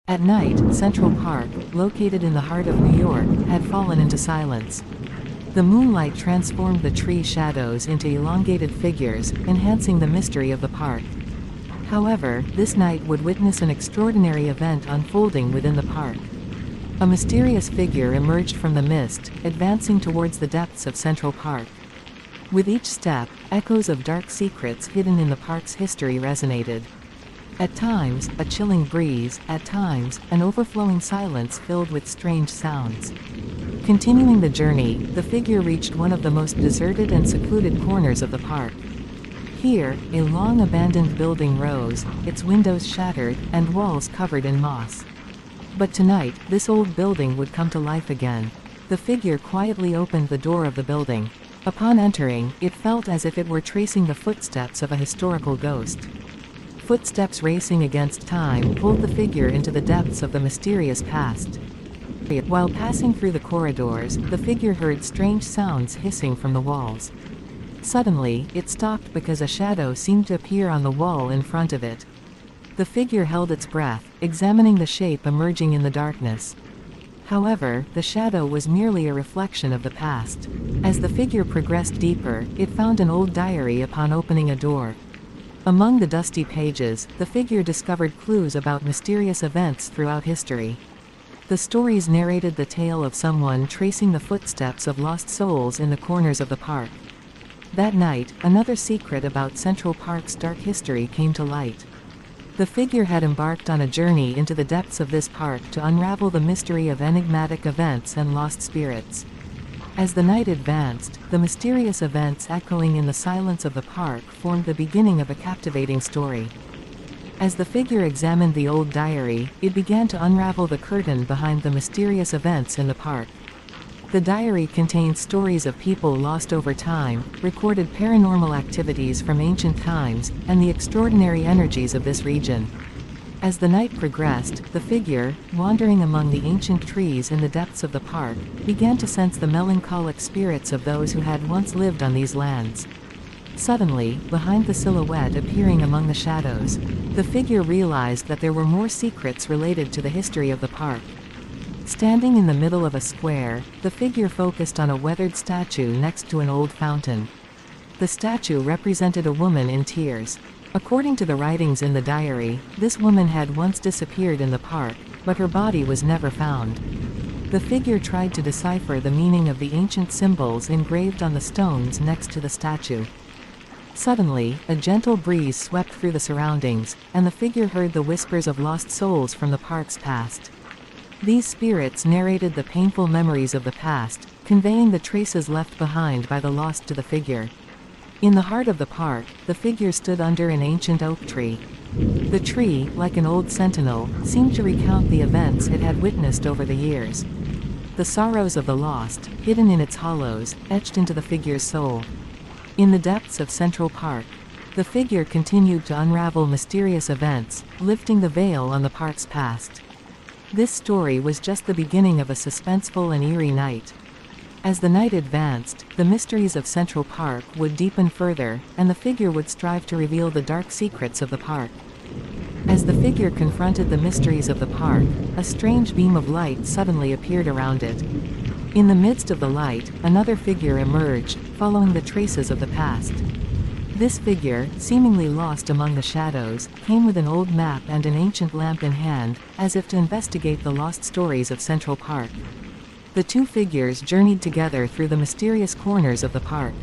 At night, Central Park, located in the heart of New York, had fallen into silence. The moonlight transformed the tree shadows into elongated figures, enhancing the mystery of the park. However, this night would witness an extraordinary event unfolding within the park. A mysterious figure emerged from the mist, advancing towards the depths of Central Park. With each step, echoes of dark secrets hidden in the park's history resonated. At times, a chilling breeze, at times, an overflowing silence filled with strange sounds. Continuing the journey, the figure reached one of the most deserted and secluded corners of the park. Here, a long abandoned building rose, its windows shattered, and walls covered in moss. But tonight, this old building would come to life again. The figure quietly opened the door of the building. Upon entering, it felt as if it were tracing the footsteps of a historical ghost. Footsteps racing against time pulled the figure into the depths of the mysterious past. While passing through the corridors, the figure heard strange sounds hissing from the walls. Suddenly, it stopped because a shadow seemed to appear on the wall in front of it. The figure held its breath, examining the shape emerging in the darkness. However, the shadow was merely a reflection of the past. As the figure progressed deeper, it found an old diary upon opening a door. Among the dusty pages, the figure discovered clues about mysterious events throughout history. The stories narrated the tale of someone tracing the footsteps of lost souls in the corners of the park. That night, another secret about Central Park's dark history came to light. The figure had embarked on a journey into the depths of this park to unravel the mystery of enigmatic events and lost spirits. As the night advanced, the mysterious events echoing in the silence of the park formed the beginning of a captivating story. As the figure examined the old diary, it began to unravel the curtain behind the mysterious events in the park. The diary contained stories of people lost over time, recorded paranormal activities from ancient times, and the extraordinary energies of this region. As the night progressed, the figure, wandering among the ancient trees in the depths of the park, began to sense the melancholic spirits of those who had once lived on these lands. Suddenly, behind the silhouette appearing among the shadows, the figure realized that there were more secrets related to the history of the park. Standing in the middle of a square, the figure focused on a weathered statue next to an old fountain. The statue represented a woman in tears. According to the writings in the diary, this woman had once disappeared in the park, but her body was never found. The figure tried to decipher the meaning of the ancient symbols engraved on the stones next to the statue. Suddenly, a gentle breeze swept through the surroundings, and the figure heard the whispers of lost souls from the park's past. These spirits narrated the painful memories of the past, conveying the traces left behind by the lost to the figure. In the heart of the park, the figure stood under an ancient oak tree. The tree, like an old sentinel, seemed to recount the events it had witnessed over the years. The sorrows of the lost, hidden in its hollows, etched into the figure's soul. In the depths of Central Park, the figure continued to unravel mysterious events, lifting the veil on the park's past. This story was just the beginning of a suspenseful and eerie night. As the night advanced, the mysteries of Central Park would deepen further, and the figure would strive to reveal the dark secrets of the park. As the figure confronted the mysteries of the park, a strange beam of light suddenly appeared around it. In the midst of the light, another figure emerged, following the traces of the past. This figure, seemingly lost among the shadows, came with an old map and an ancient lamp in hand, as if to investigate the lost stories of Central Park. The two figures journeyed together through the mysterious corners of the park.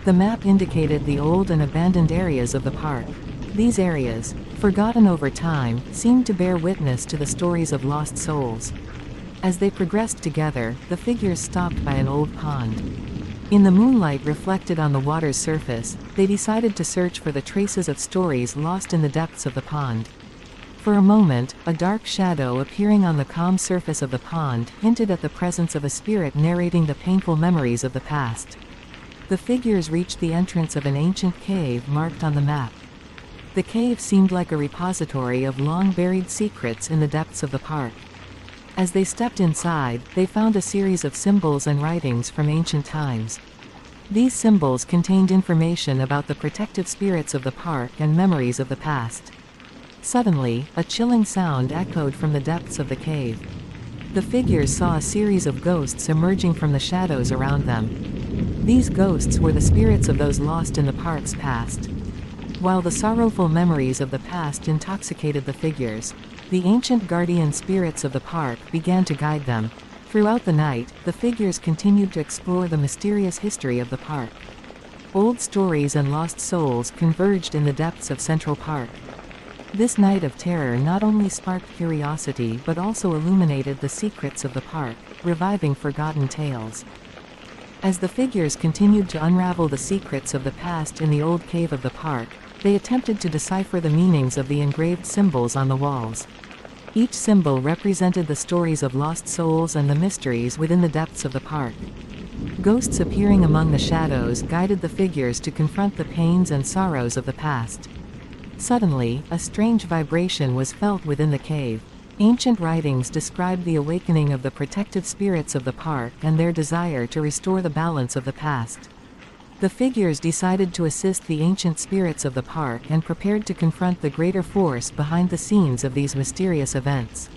The map indicated the old and abandoned areas of the park. These areas, forgotten over time, seemed to bear witness to the stories of lost souls. As they progressed together, the figures stopped by an old pond. In the moonlight reflected on the water's surface, they decided to search for the traces of stories lost in the depths of the pond. For a moment, a dark shadow appearing on the calm surface of the pond hinted at the presence of a spirit narrating the painful memories of the past. The figures reached the entrance of an ancient cave marked on the map. The cave seemed like a repository of long-buried secrets in the depths of the park. As they stepped inside, they found a series of symbols and writings from ancient times. These symbols contained information about the protective spirits of the park and memories of the past. Suddenly, a chilling sound echoed from the depths of the cave. The figures saw a series of ghosts emerging from the shadows around them. These ghosts were the spirits of those lost in the park's past. While the sorrowful memories of the past intoxicated the figures, the ancient guardian spirits of the park began to guide them. Throughout the night, the figures continued to explore the mysterious history of the park. Old stories and lost souls converged in the depths of Central Park. This night of terror not only sparked curiosity but also illuminated the secrets of the park, reviving forgotten tales. As the figures continued to unravel the secrets of the past in the old cave of the park, they attempted to decipher the meanings of the engraved symbols on the walls. Each symbol represented the stories of lost souls and the mysteries within the depths of the park. Ghosts appearing among the shadows guided the figures to confront the pains and sorrows of the past. Suddenly, a strange vibration was felt within the cave. Ancient writings described the awakening of the protective spirits of the park and their desire to restore the balance of the past. The figures decided to assist the ancient spirits of the park and prepared to confront the greater force behind the scenes of these mysterious events.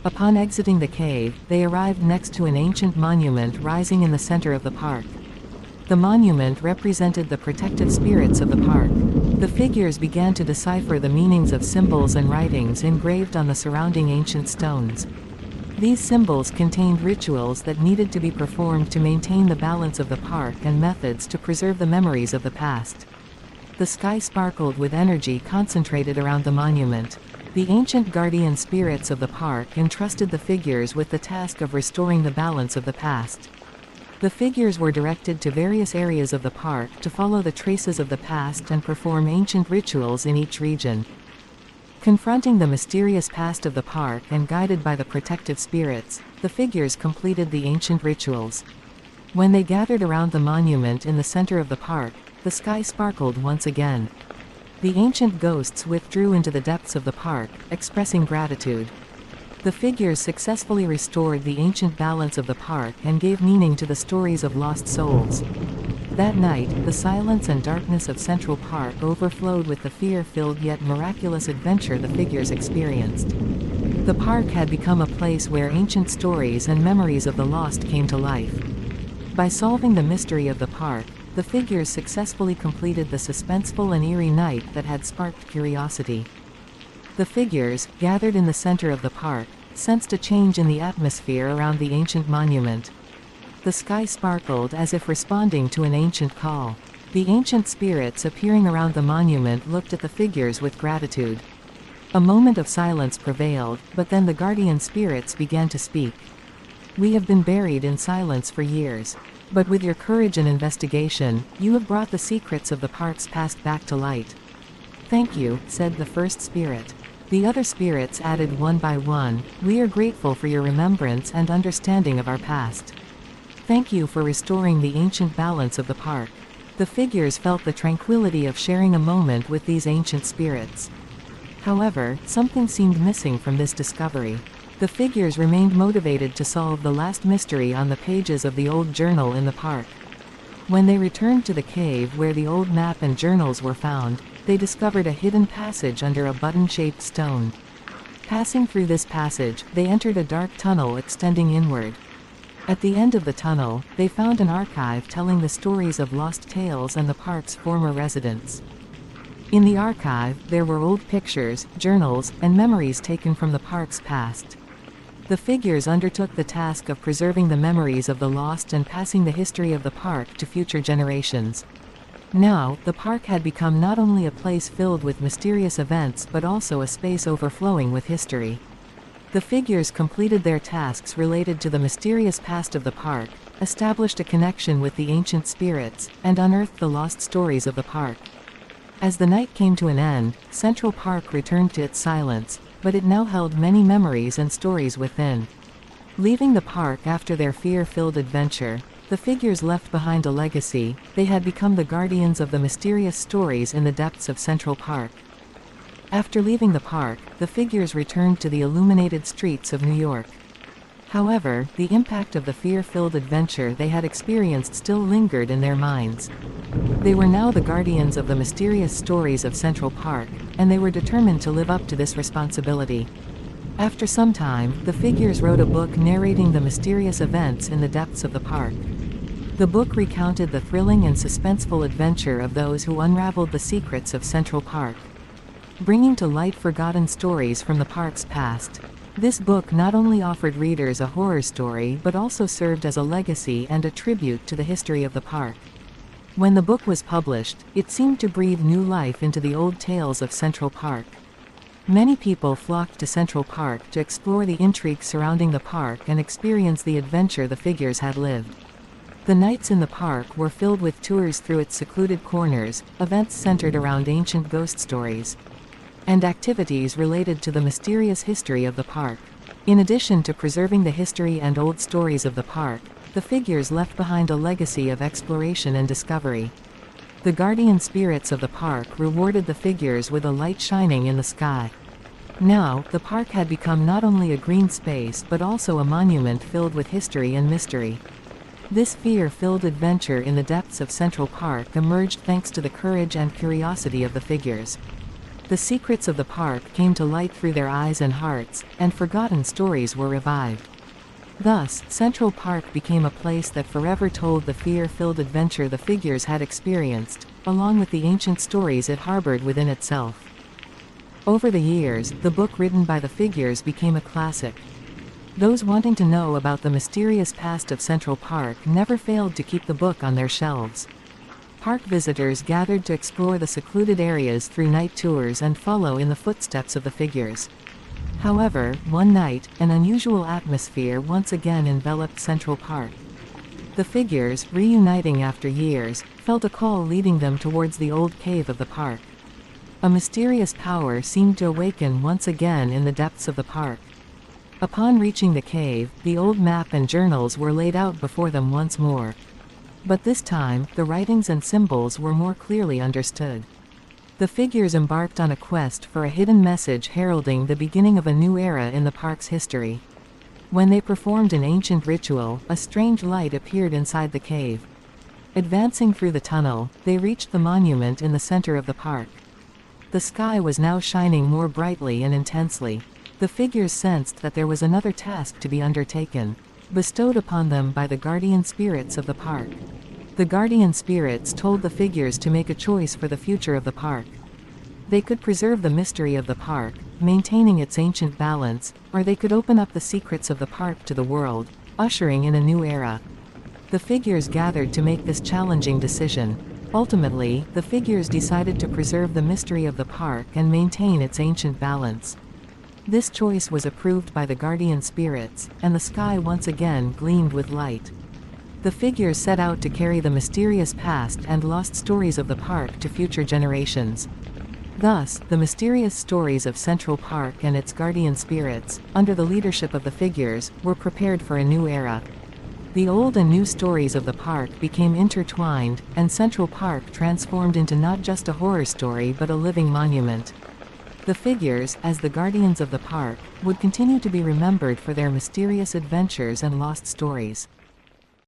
Upon exiting the cave, they arrived next to an ancient monument rising in the center of the park. The monument represented the protective spirits of the park. The figures began to decipher the meanings of symbols and writings engraved on the surrounding ancient stones. These symbols contained rituals that needed to be performed to maintain the balance of the park and methods to preserve the memories of the past. The sky sparkled with energy concentrated around the monument. The ancient guardian spirits of the park entrusted the figures with the task of restoring the balance of the past. The figures were directed to various areas of the park to follow the traces of the past and perform ancient rituals in each region. Confronting the mysterious past of the park and guided by the protective spirits, the figures completed the ancient rituals. When they gathered around the monument in the center of the park, the sky sparkled once again. The ancient ghosts withdrew into the depths of the park, expressing gratitude. The figures successfully restored the ancient balance of the park and gave meaning to the stories of lost souls. That night, the silence and darkness of Central Park overflowed with the fear-filled yet miraculous adventure the figures experienced. The park had become a place where ancient stories and memories of the lost came to life. By solving the mystery of the park, the figures successfully completed the suspenseful and eerie night that had sparked curiosity. The figures, gathered in the center of the park, sensed a change in the atmosphere around the ancient monument. The sky sparkled as if responding to an ancient call. The ancient spirits appearing around the monument looked at the figures with gratitude. A moment of silence prevailed, but then the guardian spirits began to speak. "We have been buried in silence for years. But with your courage and investigation, you have brought the secrets of the park's past back to light." "Thank you," said the first spirit. The other spirits added one by one, "We are grateful for your remembrance and understanding of our past. Thank you for restoring the ancient balance of the park." The figures felt the tranquility of sharing a moment with these ancient spirits. However, something seemed missing from this discovery. The figures remained motivated to solve the last mystery on the pages of the old journal in the park. When they returned to the cave where the old map and journals were found, they discovered a hidden passage under a button-shaped stone. Passing through this passage, they entered a dark tunnel extending inward. At the end of the tunnel, they found an archive telling the stories of lost tales and the park's former residents. In the archive, there were old pictures, journals, and memories taken from the park's past. The figures undertook the task of preserving the memories of the lost and passing the history of the park to future generations. Now, the park had become not only a place filled with mysterious events but also a space overflowing with history. The figures completed their tasks related to the mysterious past of the park, established a connection with the ancient spirits, and unearthed the lost stories of the park. As the night came to an end, Central Park returned to its silence, but it now held many memories and stories within. Leaving the park after their fear-filled adventure, the figures left behind a legacy. They had become the guardians of the mysterious stories in the depths of Central Park. After leaving the park, the figures returned to the illuminated streets of New York. However, the impact of the fear-filled adventure they had experienced still lingered in their minds. They were now the guardians of the mysterious stories of Central Park, and they were determined to live up to this responsibility. After some time, the figures wrote a book narrating the mysterious events in the depths of the park. The book recounted the thrilling and suspenseful adventure of those who unraveled the secrets of Central Park, bringing to light forgotten stories from the park's past. This book not only offered readers a horror story but also served as a legacy and a tribute to the history of the park. When the book was published, it seemed to breathe new life into the old tales of Central Park. Many people flocked to Central Park to explore the intrigue surrounding the park and experience the adventure the figures had lived. The nights in the park were filled with tours through its secluded corners, events centered around ancient ghost stories, and activities related to the mysterious history of the park. In addition to preserving the history and old stories of the park, the figures left behind a legacy of exploration and discovery. The guardian spirits of the park rewarded the figures with a light shining in the sky. Now, the park had become not only a green space but also a monument filled with history and mystery. This fear-filled adventure in the depths of Central Park emerged thanks to the courage and curiosity of the figures. The secrets of the park came to light through their eyes and hearts, and forgotten stories were revived. Thus, Central Park became a place that forever told the fear-filled adventure the figures had experienced, along with the ancient stories it harbored within itself. Over the years, the book written by the figures became a classic. Those wanting to know about the mysterious past of Central Park never failed to keep the book on their shelves. Park visitors gathered to explore the secluded areas through night tours and follow in the footsteps of the figures. However, one night, an unusual atmosphere once again enveloped Central Park. The figures, reuniting after years, felt a call leading them towards the old cave of the park. A mysterious power seemed to awaken once again in the depths of the park. Upon reaching the cave, the old map and journals were laid out before them once more. But this time, the writings and symbols were more clearly understood. The figures embarked on a quest for a hidden message heralding the beginning of a new era in the park's history. When they performed an ancient ritual, a strange light appeared inside the cave. Advancing through the tunnel, they reached the monument in the center of the park. The sky was now shining more brightly and intensely. The figures sensed that there was another task to be undertaken, bestowed upon them by the guardian spirits of the park. The guardian spirits told the figures to make a choice for the future of the park. They could preserve the mystery of the park, maintaining its ancient balance, or they could open up the secrets of the park to the world, ushering in a new era. The figures gathered to make this challenging decision. Ultimately, the figures decided to preserve the mystery of the park and maintain its ancient balance. This choice was approved by the guardian spirits, and the sky once again gleamed with light. The figures set out to carry the mysterious past and lost stories of the park to future generations. Thus, the mysterious stories of Central Park and its guardian spirits, under the leadership of the figures, were prepared for a new era. The old and new stories of the park became intertwined, and Central Park transformed into not just a horror story but a living monument. The figures, as the guardians of the park, would continue to be remembered for their mysterious adventures and lost stories.